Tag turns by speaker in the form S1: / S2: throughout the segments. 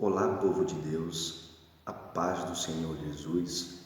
S1: Olá, povo de Deus, a paz do Senhor Jesus.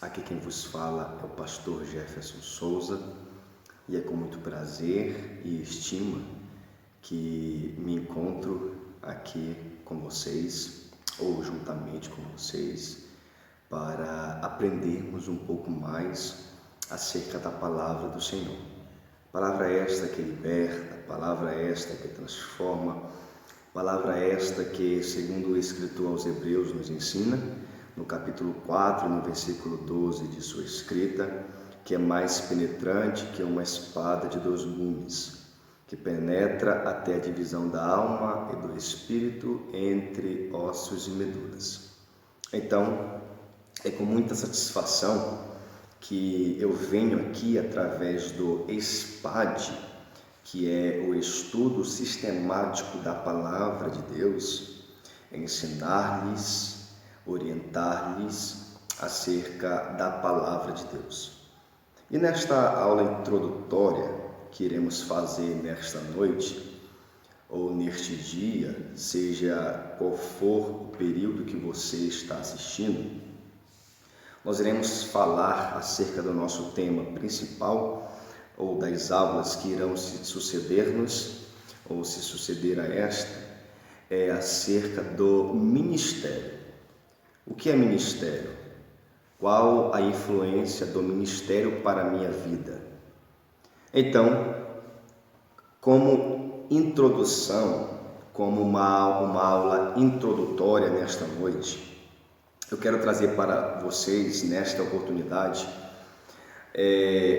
S1: Aqui quem vos fala é o pastor Jefferson Souza e é com muito prazer e estima que me encontro aqui com vocês ou juntamente com vocês para aprendermos um pouco mais acerca da palavra do Senhor. Palavra esta que liberta, palavra esta que transforma, palavra esta que, segundo o escritor aos Hebreus, nos ensina, no capítulo 4, no versículo 12 de sua escrita, que é mais penetrante que uma espada de dois gumes, que penetra até a divisão da alma e do espírito, entre ossos e medulas. Então, é com muita satisfação que eu venho aqui através do SPAD, que é o estudo sistemático da Palavra de Deus, ensinar-lhes, orientar-lhes acerca da Palavra de Deus. E nesta aula introdutória que iremos fazer nesta noite, ou neste dia, seja qual for o período que você está assistindo, nós iremos falar acerca do nosso tema principal, ou das aulas que irão se suceder-nos, ou se suceder a esta, é acerca do ministério. O que é ministério? Qual a influência do ministério para a minha vida? Então, como introdução, como uma aula introdutória nesta noite, eu quero trazer para vocês, nesta oportunidade,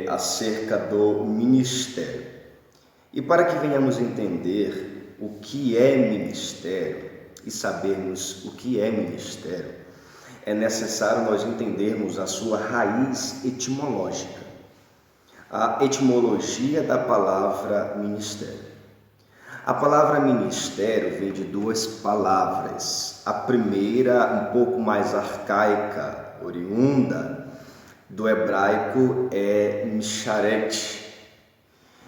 S1: acerca do ministério. E para que venhamos entender o que é ministério e sabermos o que é ministério, é necessário nós entendermos a sua raiz etimológica, a etimologia da palavra ministério. A palavra ministério vem de duas palavras. A primeira, um pouco mais arcaica, oriunda do hebraico, é misharet.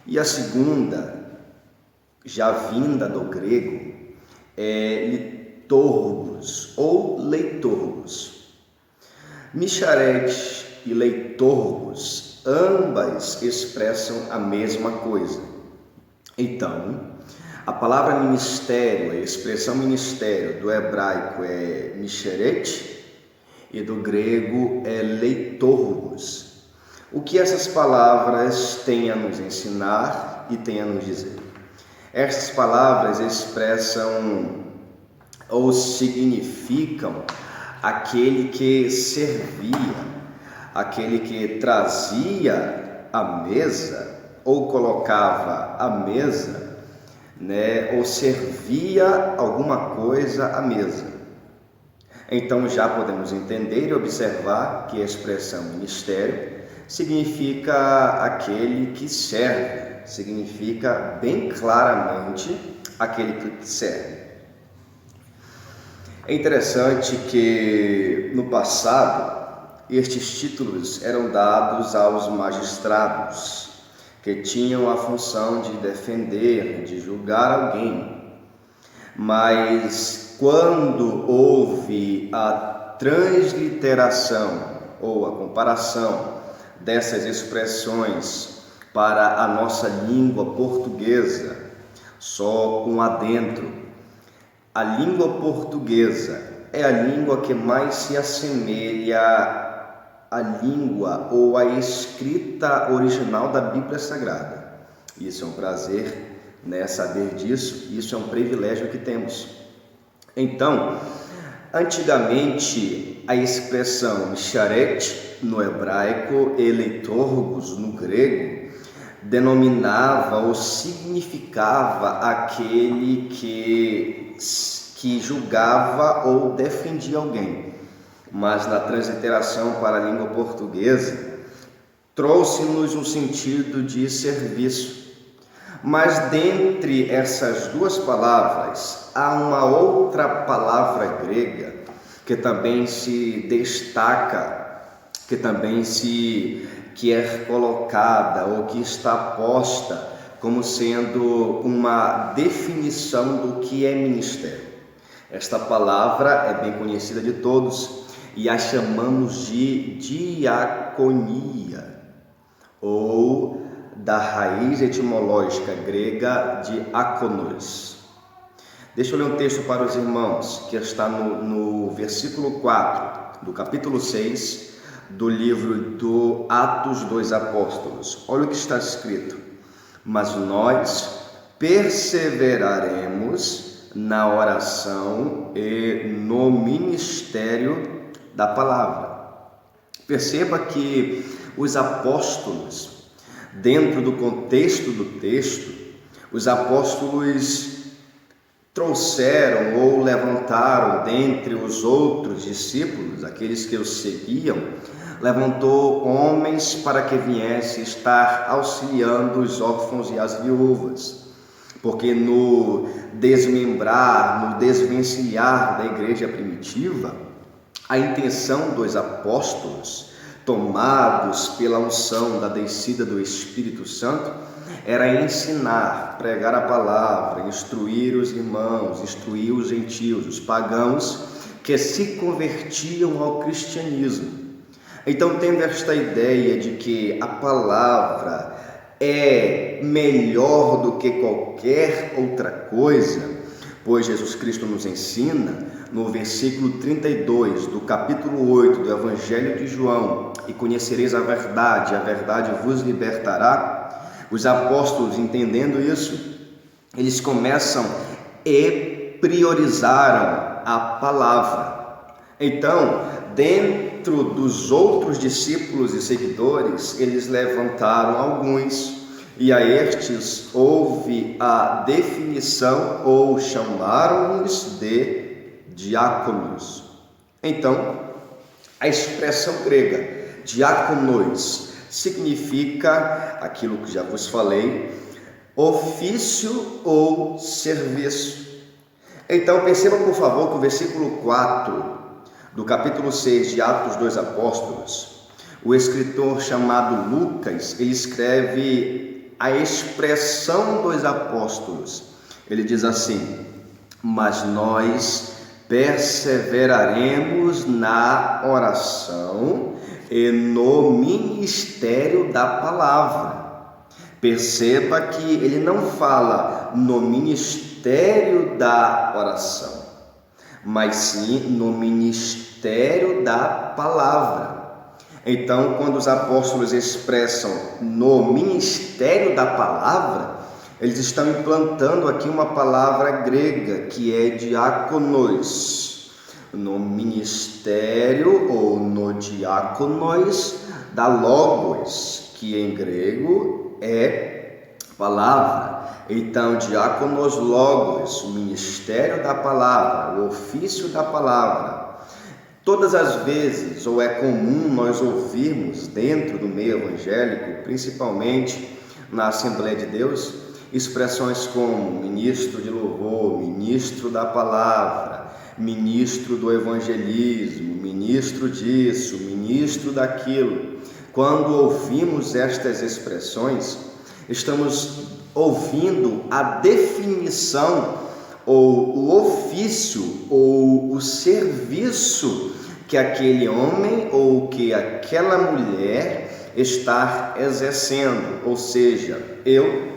S1: E a segunda, já vinda do grego, é liturgos ou leiturgos. Misharet e leiturgos, ambas expressam a mesma coisa. Então, a palavra ministério, a expressão ministério do hebraico é misharet, e do grego é leiturgos. O que essas palavras têm a nos ensinar e têm a nos dizer? Essas palavras expressam ou significam aquele que servia, aquele que trazia a mesa ou colocava a mesa, ou servia alguma coisa à mesa. Então já podemos entender e observar que a expressão ministério significa aquele que serve, significa bem claramente aquele que serve. É interessante que no passado estes títulos eram dados aos magistrados que tinham a função de defender, de julgar alguém, mas quando houve a transliteração ou a comparação dessas expressões para a nossa língua portuguesa, só um adentro, a língua portuguesa é a língua que mais se assemelha à língua ou à escrita original da Bíblia Sagrada. Isso é um prazer, saber disso, isso é um privilégio que temos. Então, antigamente, a expressão misharet no hebraico e leiturgos no grego denominava ou significava aquele que julgava ou defendia alguém. Mas na transliteração para a língua portuguesa, trouxe-nos um sentido de serviço. Mas dentre essas duas palavras, há uma outra palavra grega que também se destaca, que é colocada ou que está posta como sendo uma definição do que é ministério. Esta palavra é bem conhecida de todos e a chamamos de diaconia, ou da raiz etimológica grega diáconos. Deixa eu ler um texto para os irmãos, que está no versículo 4 do capítulo 6 do livro do Atos dos Apóstolos. Olha o que está escrito: mas nós perseveraremos na oração e no ministério da palavra. Perceba que os apóstolos, dentro do contexto do texto, os apóstolos trouxeram ou levantaram dentre os outros discípulos, aqueles que os seguiam, levantou homens para que viesse estar auxiliando os órfãos e as viúvas. Porque no desmembrar, no desvencilhar da igreja primitiva, a intenção dos apóstolos, tomados pela unção da descida do Espírito Santo, era ensinar, pregar a palavra, instruir os irmãos, instruir os gentios, os pagãos que se convertiam ao cristianismo. Então, tendo esta ideia de que a palavra é melhor do que qualquer outra coisa, pois Jesus Cristo nos ensina no versículo 32 do capítulo 8 do Evangelho de João: e conhecereis a verdade vos libertará. Os apóstolos, entendendo isso, eles começam e priorizaram a palavra. Então, dentro dos outros discípulos e seguidores, eles levantaram alguns, e a estes houve a definição, ou chamaram-nos de diáconos. Então, a expressão grega diáconos significa aquilo que já vos falei, ofício ou serviço. Então, perceba, por favor, que o versículo 4 do capítulo 6 de Atos dos Apóstolos, o escritor chamado Lucas, ele escreve a expressão dos apóstolos. Ele diz assim: mas nós perseveraremos na oração e no ministério da palavra. Perceba que ele não fala no ministério da oração, mas sim no ministério da palavra. Então, quando os apóstolos expressam no ministério da palavra, eles estão implantando aqui uma palavra grega que é diáconos. No ministério ou no diáconos da logos, que em grego é palavra. Então, diáconos logos, o ministério da palavra, o ofício da palavra. Todas as vezes, ou é comum nós ouvirmos dentro do meio evangélico, principalmente na Assembleia de Deus, expressões como ministro de louvor, ministro da palavra, ministro do evangelismo, ministro disso, ministro daquilo. Quando ouvimos estas expressões, estamos ouvindo a definição ou o ofício ou o serviço que aquele homem ou que aquela mulher está exercendo. Ou seja, eu,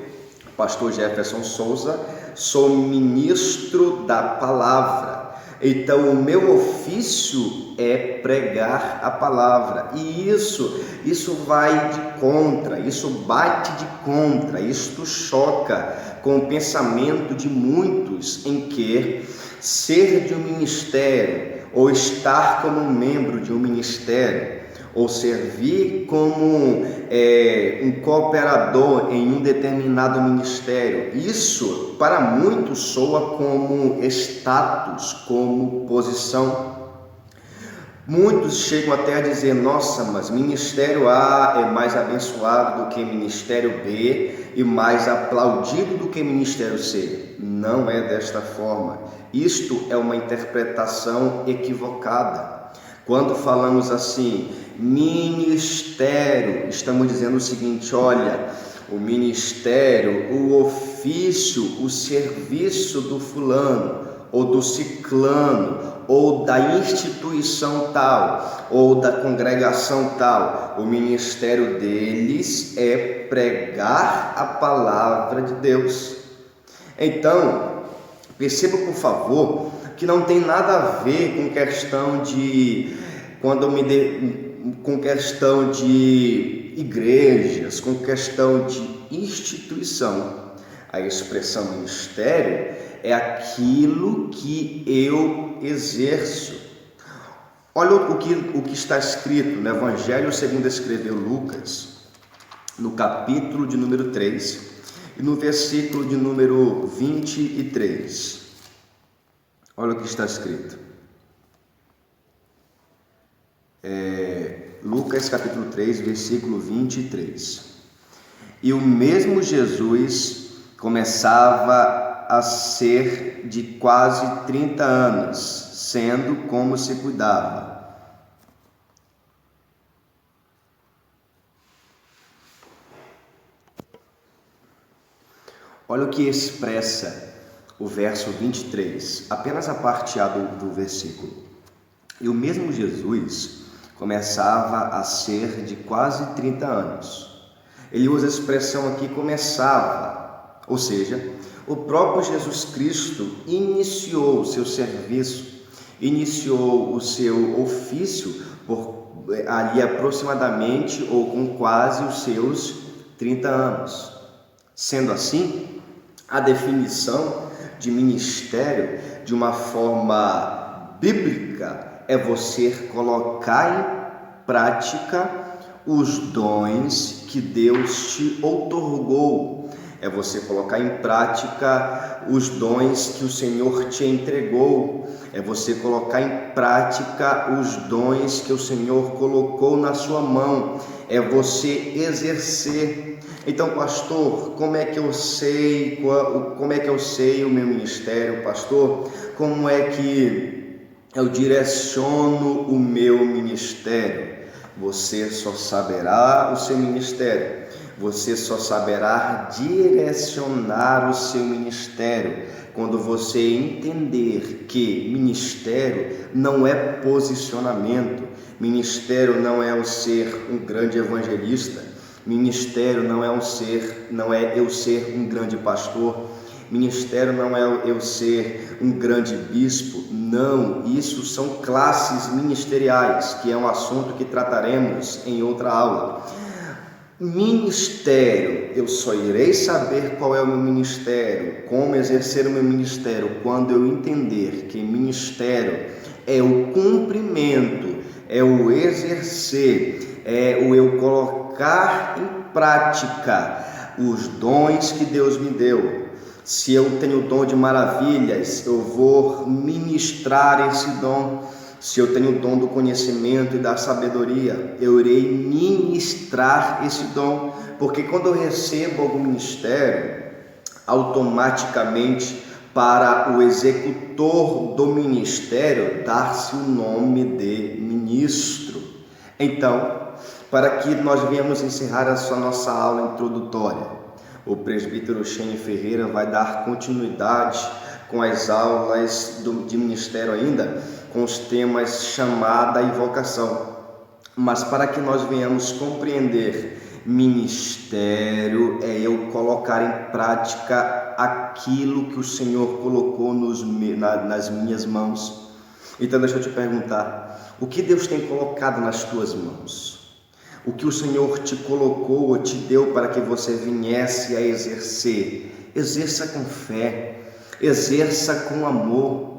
S1: pastor Jefferson Souza, sou ministro da palavra. Então, o meu ofício é pregar a palavra. E isso vai de contra, isso bate de contra, isto choca com o pensamento de muitos em que ser de um ministério, ou estar como membro de um ministério, ou servir como um cooperador em um determinado ministério, isso para muitos soa como status, como posição. Muitos chegam até a dizer: nossa, mas ministério A é mais abençoado do que ministério B e mais aplaudido do que ministério C. Não é desta forma. Isto é uma interpretação equivocada. Quando falamos assim, ministério, estamos dizendo o seguinte: olha, o ministério, o ofício, o serviço do fulano, ou do ciclano, ou da instituição tal, ou da congregação tal. O ministério deles é pregar a palavra de Deus. Então, perceba, por favor, que não tem nada a ver com questão de com questão de igrejas, com questão de instituição. A expressão ministério é aquilo que eu exerço. Olha o que está escrito no Evangelho segundo escreveu Lucas, no capítulo de número 3 e no versículo de número 23. Olha o que está escrito. Lucas capítulo 3, versículo 23. E o mesmo Jesus começava a ser de quase 30 anos, sendo como se cuidava. Olha o que expressa o verso 23, apenas a parte A do versículo. E o mesmo Jesus começava a ser de quase 30 anos. Ele usa a expressão aqui começava, ou seja, o próprio Jesus Cristo iniciou o seu serviço, iniciou o seu ofício por ali aproximadamente ou com quase os seus 30 anos. Sendo assim, a definição de ministério de uma forma bíblica é você colocar em prática os dons que Deus te outorgou. É você colocar em prática os dons que o Senhor te entregou. É você colocar em prática os dons que o Senhor colocou na sua mão. É você exercer. Então, pastor, como é que eu sei o meu ministério, pastor? Como é que eu direciono o meu ministério? Você só saberá o seu ministério. Você só saberá direcionar o seu ministério quando você entender que ministério não é posicionamento, ministério não é eu ser um grande evangelista, ministério não é eu ser um grande pastor, ministério não é eu ser um grande bispo. Não, isso são classes ministeriais, que é um assunto que trataremos em outra aula. Ministério, eu só irei saber qual é o meu ministério, como exercer o meu ministério, quando eu entender que ministério é o cumprimento, é o exercer, é o eu colocar em prática os dons que Deus me deu. Se eu tenho o dom de maravilhas, eu vou ministrar esse dom. Se eu tenho o dom do conhecimento e da sabedoria, eu irei ministrar esse dom, porque quando eu recebo algum ministério, automaticamente para o executor do ministério dar-se o nome de ministro. Então, para que nós venhamos encerrar essa nossa aula introdutória, o presbítero Shane Ferreira vai dar continuidade com as aulas de ministério ainda, com os temas chamada e vocação. Mas para que nós venhamos compreender, ministério é eu colocar em prática aquilo que o Senhor colocou nas minhas mãos. Então deixa eu te perguntar, o que Deus tem colocado nas tuas mãos? O que o Senhor te colocou ou te deu para que você viesse a exercer? Exerça com fé, exerça com amor.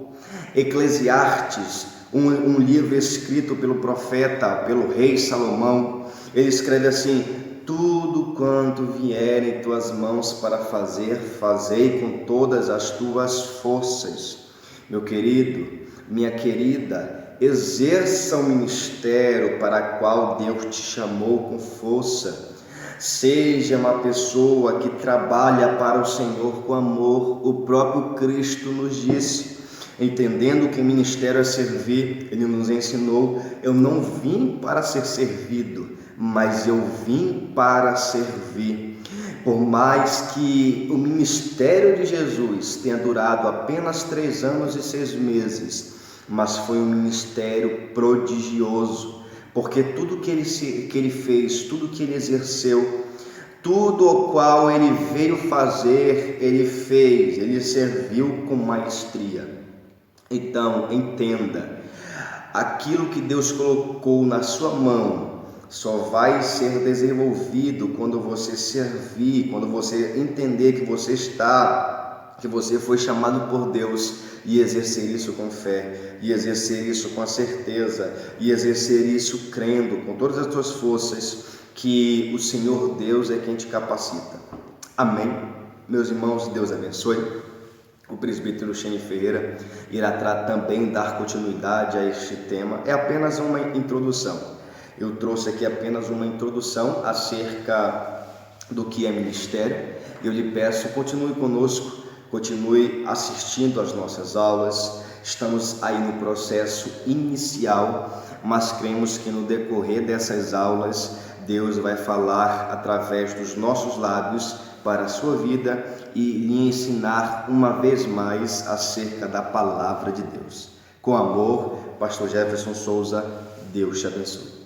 S1: Eclesiastes, um livro escrito pelo profeta, pelo rei Salomão, ele escreve assim: tudo quanto vier em tuas mãos para fazer, fazei com todas as tuas forças. Meu querido, minha querida, exerça o ministério para o qual Deus te chamou com força. Seja uma pessoa que trabalha para o Senhor com amor. O próprio Cristo nos disse, entendendo que ministério é servir, ele nos ensinou: eu não vim para ser servido, mas eu vim para servir. Por mais que o ministério de Jesus tenha durado apenas 3 anos e 6 meses, mas foi um ministério prodigioso, porque tudo que ele fez, tudo que ele exerceu, tudo o qual ele veio fazer, ele fez, ele serviu com maestria. Então, entenda, aquilo que Deus colocou na sua mão só vai ser desenvolvido quando você servir, quando você entender que você foi chamado por Deus e exercer isso com fé, e exercer isso com a certeza, e exercer isso crendo com todas as tuas forças que o Senhor Deus é quem te capacita. Amém? Meus irmãos, Deus abençoe. O presbítero Shane Ferreira irá também dar continuidade a este tema. É apenas uma introdução. Eu trouxe aqui apenas uma introdução acerca do que é ministério. Eu lhe peço, continue conosco, continue assistindo às nossas aulas. Estamos aí no processo inicial, mas cremos que no decorrer dessas aulas, Deus vai falar através dos nossos lábios para a sua vida e lhe ensinar uma vez mais acerca da palavra de Deus. Com amor, Pastor Jefferson Souza, Deus te abençoe.